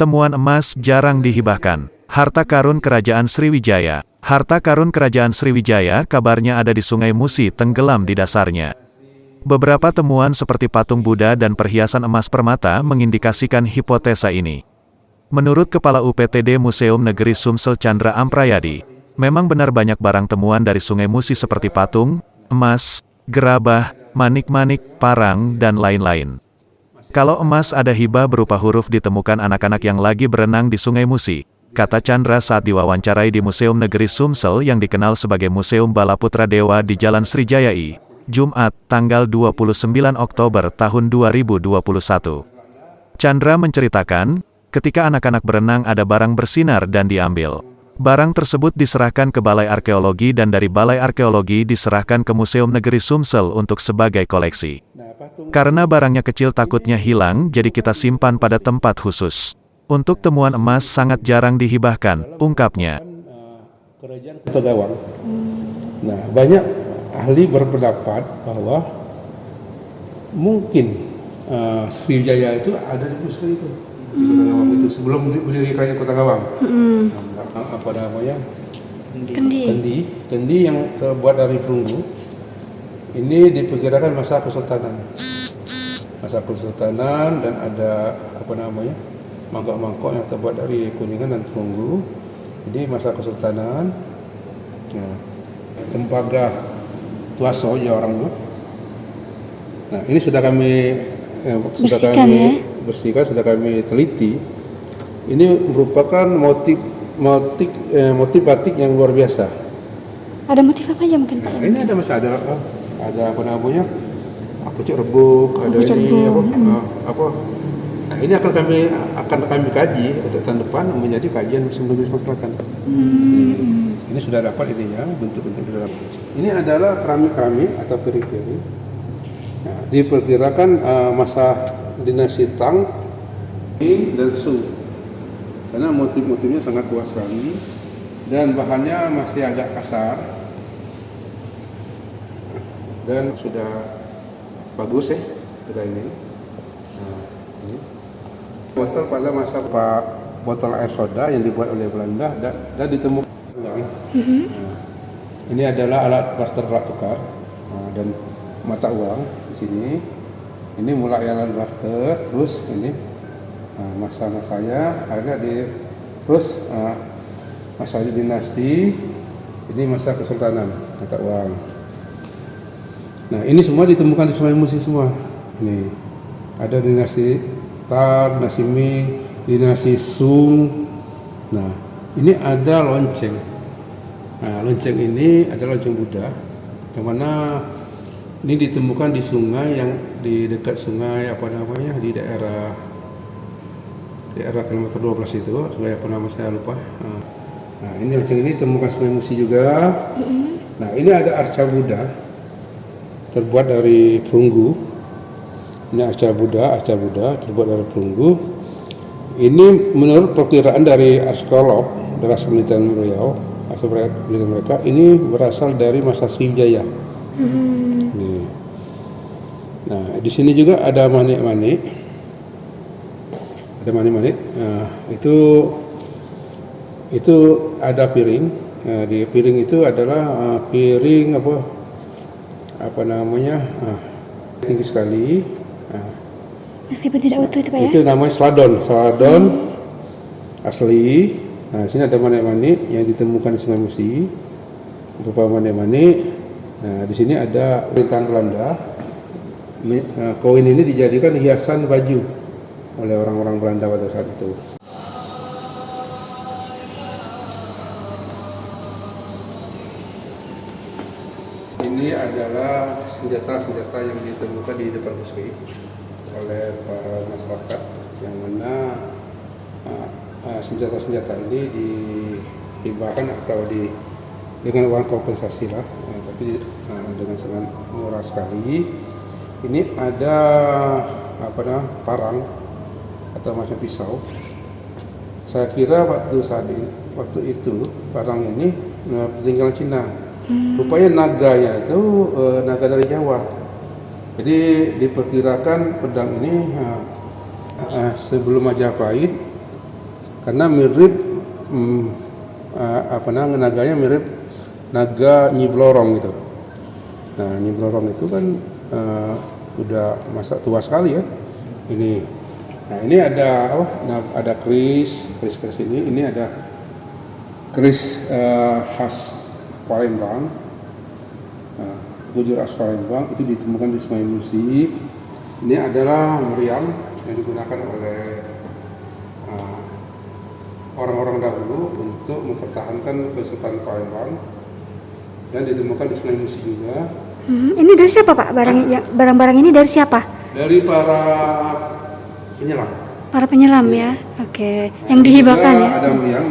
Temuan emas jarang dihibahkan. Harta karun Kerajaan Sriwijaya. Harta karun Kerajaan Sriwijaya kabarnya ada di Sungai Musi tenggelam di dasarnya. Beberapa temuan seperti patung Buddha dan perhiasan emas permata mengindikasikan hipotesa ini. Menurut Kepala UPTD Museum Negeri Sumsel Chandra Amprayadi, memang benar banyak barang temuan dari Sungai Musi seperti patung, emas, gerabah, manik-manik, parang, dan lain-lain. Kalau emas ada hibah berupa huruf ditemukan anak-anak yang lagi berenang di Sungai Musi, kata Chandra saat diwawancarai di Museum Negeri Sumsel yang dikenal sebagai Museum Balaputra Dewa di Jalan Sriwijaya I, Jumat, tanggal 29 Oktober tahun 2021. Chandra menceritakan, ketika anak-anak berenang ada barang bersinar dan diambil. Barang tersebut diserahkan ke Balai Arkeologi dan dari Balai Arkeologi diserahkan ke Museum Negeri Sumsel untuk sebagai koleksi. Karena barangnya kecil takutnya hilang, jadi kita simpan pada tempat khusus. Untuk temuan emas sangat jarang dihibahkan, ungkapnya. Kerajaan Kota Gawang. Nah, banyak ahli berpendapat bahwa mungkin Sriwijaya itu ada di pusat itu. Di Kota Gawang itu sebelum didirikannya Kota Gawang. Apa namanya? Kendi yang terbuat dari perunggu. Ini diperkirakan masa kesultanan. Dan ada apa namanya? Mangkok-mangkok yang terbuat dari kuningan dan perunggu. Jadi masa kesultanan. Nah, tembaga Tuaso ya orang itu. Nah, ini sudah kami bersihkan, sudah kami teliti. Ini merupakan motif batik yang luar biasa. Ada motif apa aja mungkin Pak? Nah, ini ada apa namanya? Pucuk rebuk, ada ini apa? Nah, ini akan kami kaji untuk tahun depan menjadi kajian musim negeri Sumatera Selatan. Ini sudah dapat ininya, bentuk-bentuk sudah dapat. Ini adalah keramik atau piring-piring. Nah, diperkirakan masa dinasti Tang, Ming dan Su. Karena motif-motifnya sangat luas sekali dan bahannya masih agak kasar dan sudah bagus sudah ini. Nah, ini botol pada masa botol air soda yang dibuat oleh Belanda dan ditemukan. Nah, ini adalah alat barter alat tukar dan mata uang di sini. Ini mulai alat barter, terus ini masa-masanya akhirnya terus masa dinasti, ini masa kesultanan mata uang. Nah, ini semua ditemukan di Sungai Musi semua. Ini ada dinasti Tang, dinasti Ming, dinasti Sung. Nah, ini ada lonceng. Nah, lonceng ini adalah lonceng Buddha, yang mana ini ditemukan di sungai yang di dekat sungai apa namanya di daerah kilometer 12 itu, sungai apa nama saya lupa. Nah, ini lonceng ini ditemukan Sungai Musi juga. Nah, ini ada arca Buddha terbuat dari perunggu. Ini arca Buddha terbuat dari perunggu. Ini menurut perkiraan dari arkeolog dalam penelitian beliau atau penelitian mereka, ini berasal dari masa Sriwijaya. Nih. Nah, di sini juga ada manik-manik. Nah, itu ada piring. Nah, di piring itu adalah piring apa namanya tinggi sekali. Nah, meskipun tidak utuh itu Pak ya? Itu namanya seladon asli. Nah, sini ada manik-manik yang ditemukan di Sungai Musi, berupa manik-manik. Nah, di sini ada pemerintahan Belanda. Koin ini dijadikan hiasan baju oleh orang-orang Belanda pada saat itu. Ini adalah senjata-senjata yang ditemukan di depan Musi oleh para masyarakat, yang mana senjata-senjata ini dihibahkan atau dengan uang kompensasi lah, tapi dengan sangat murah sekali. Ini ada parang atau macam pisau. Saya kira waktu itu parang ini peninggalan Cina. Rupanya naganya itu naga dari Jawa. Jadi diperkirakan pedang ini sebelum Majapahit karena mirip naganya mirip naga Nyi Blorong gitu. Nah, Nyi Blorong itu kan udah masa tua sekali ya. Ini ada ada keris ini ada keris khas Palembang. Bujur khas Palembang itu ditemukan di Sungai Musi. Ini adalah meriam yang digunakan oleh orang-orang dahulu untuk mempertahankan Kesultanan Palembang dan ditemukan di Sungai Musi juga. Ini dari siapa Pak? Barang-barang ini dari siapa? Dari para penyelam. Para penyelam ya. Oke. Yang dihibahkan ya. Ada meriam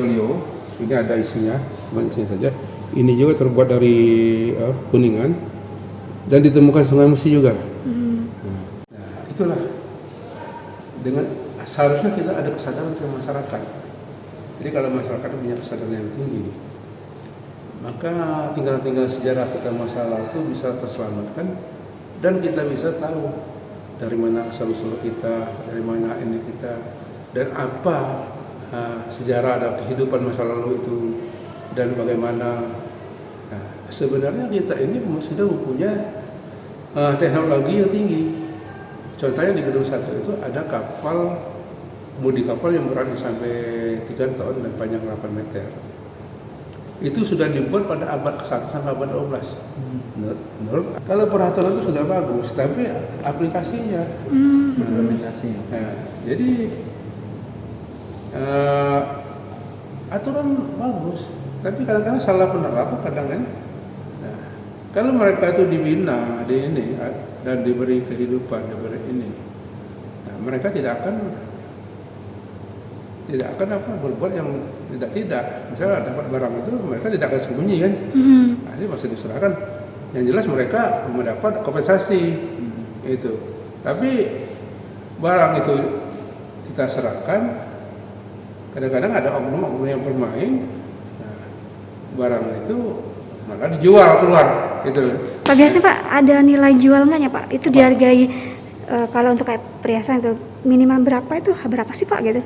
Lio. Ini ada isinya, cuma isinya saja. Ini juga terbuat dari kuningan dan ditemukan Sungai Musi juga. Nah, itulah dengan seharusnya kita ada kesadaran dari masyarakat. Jadi kalau masyarakat punya kesadaran yang tinggi, maka tinggal sejarah kita masa lalu bisa terselamatkan dan kita bisa tahu dari mana asal-usul kita, dari mana ini kita, dan apa sejarah ada kehidupan masa lalu itu dan bagaimana. Nah, sebenarnya kita ini sudah mempunyai teknologi yang tinggi. Contohnya di Gedung 1 itu ada mudi kapal yang berat sampai 3 ton dan panjang 8 meter. Itu sudah dibuat pada abad ke-1 sampai abad 12. Kalau peraturan itu sudah bagus, tapi aplikasinya. Jadi aturan bagus, tapi kadang-kadang salah penerapan kadang-kadang. Nah, kalau mereka itu dibina dan diberi kehidupan, nah, mereka tidak akan berbuat yang tidak. Misalnya dapat barang itu mereka tidak akan sembunyi kan. Nah, ini masih diserahkan. Yang jelas mereka mendapat kompensasi itu. Tapi barang itu kita serahkan. Kadang-kadang ada oknum-oknum yang bermain. Nah, barang itu maka dijual keluar itu. Pak biasanya Pak ada nilai jual nggak ya Pak? Itu dihargai kalau untuk kayak perhiasan itu minimal berapa sih Pak gitu?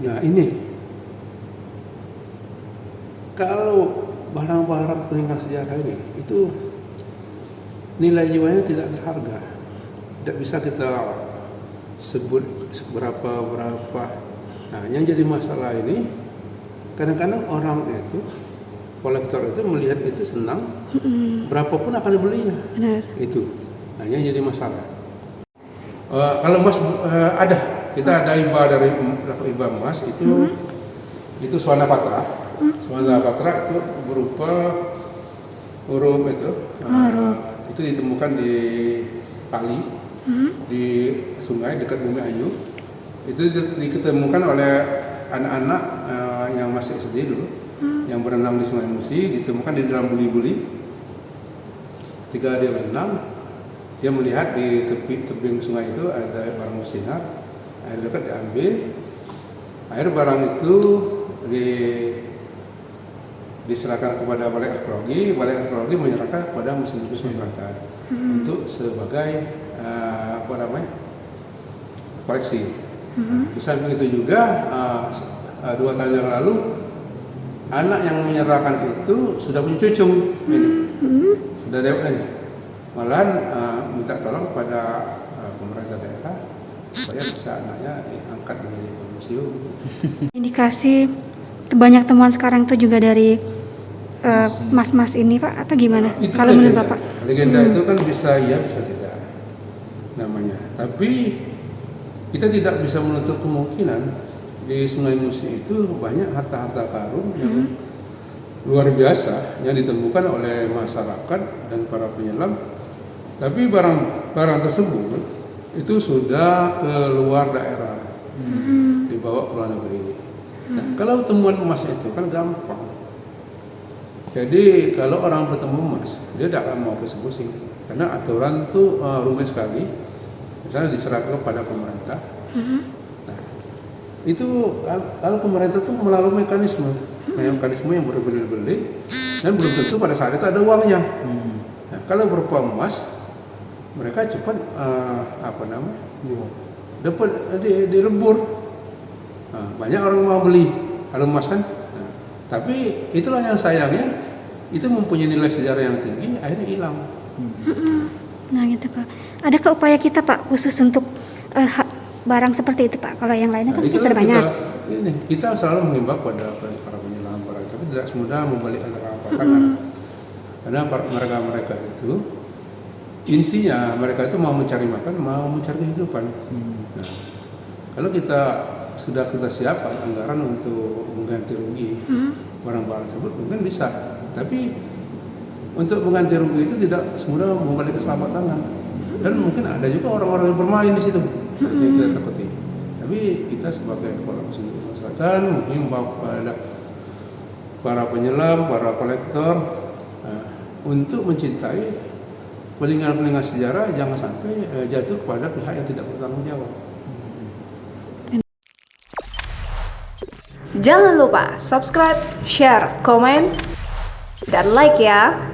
Nah ini, kalau barang-barang peninggalan sejarah ini, itu nilai jualnya tidak berharga. Tidak bisa kita sebut berapa. Nah, yang jadi masalah ini, kadang-kadang orang itu, kolektor itu melihat itu senang, berapapun akan dibelinya. Benar. Itu, nah yang jadi masalah. Kalau emas kita ada dari hibah emas itu Swana Patra. Swana Patra itu berupa huruf itu ditemukan di Pali, di sungai dekat Bumi Ayu. Itu ditemukan oleh anak-anak yang masih SD dulu, yang berenang di Sungai Musi, ditemukan di dalam buli-buli. Ketika dia berenang, dia melihat di tebing sungai itu ada barang bersinar. Air dekat diambil, air barang itu diserahkan kepada Balai Arkeologi menyerahkan kepada Museum Masyarakat untuk sebagai koleksi. Di samping itu juga 2 tahun yang lalu anak yang menyerahkan itu sudah punya cucu, sudah dewasa, malahan minta tolong kepada pemerintah daerah supaya bisa anaknya diangkat menjadi museum. Indikasi banyak temuan sekarang itu juga dari mas-mas ini Pak atau gimana? Itu kalau menurut Bapak? Legenda itu kan bisa iya bisa tidak namanya. Tapi kita tidak bisa menutup kemungkinan di Sungai Musi itu banyak harta-harta karun yang luar biasa yang ditemukan oleh masyarakat dan para penyelam. Tapi barang tersebut itu sudah ke luar daerah, dibawa ke luar negeri. Nah, kalau temuan emas itu kan gampang. Jadi kalau orang bertemu emas, dia tidak akan mau pusing-pusing, karena aturan itu rumit sekali. Misalnya diserahkan kepada pemerintah. Nah, itu kalau pemerintah itu melalui mekanisme yang berbelit-belit, dan belum tentu pada saat itu ada uangnya. Nah, kalau berupa emas, mereka cepat dapat dilebur. Banyak orang mau beli kalau emas kan. Nah, tapi itulah yang sayangnya, itu mempunyai nilai sejarah yang tinggi, akhirnya hilang. Nah gitu Pak. Adakah upaya kita Pak khusus untuk barang seperti itu Pak? Kalau yang lainnya kan itulah sudah banyak. kita selalu mengimbau pada para penyelam, tapi tidak semudah membalik antara pakangan. Karena mereka itu intinya mereka itu mau mencari makan, mau mencari kehidupan. Nah, kalau kita siapkan anggaran untuk mengganti rugi barang-barang tersebut mungkin bisa, tapi untuk mengganti rugi itu tidak semudah membalik ke telapak tangan, dan mungkin ada juga orang-orang yang bermain di situ yang kita takuti. Tapi kita sebagai kepala Kepulauan Selatan mungkin kepada para penyelam, para kolektor untuk mencintai peninggalan sejarah, jangan sampai jatuh kepada pihak yang tidak bertanggung jawab. Jangan lupa subscribe, share, komen, dan like ya.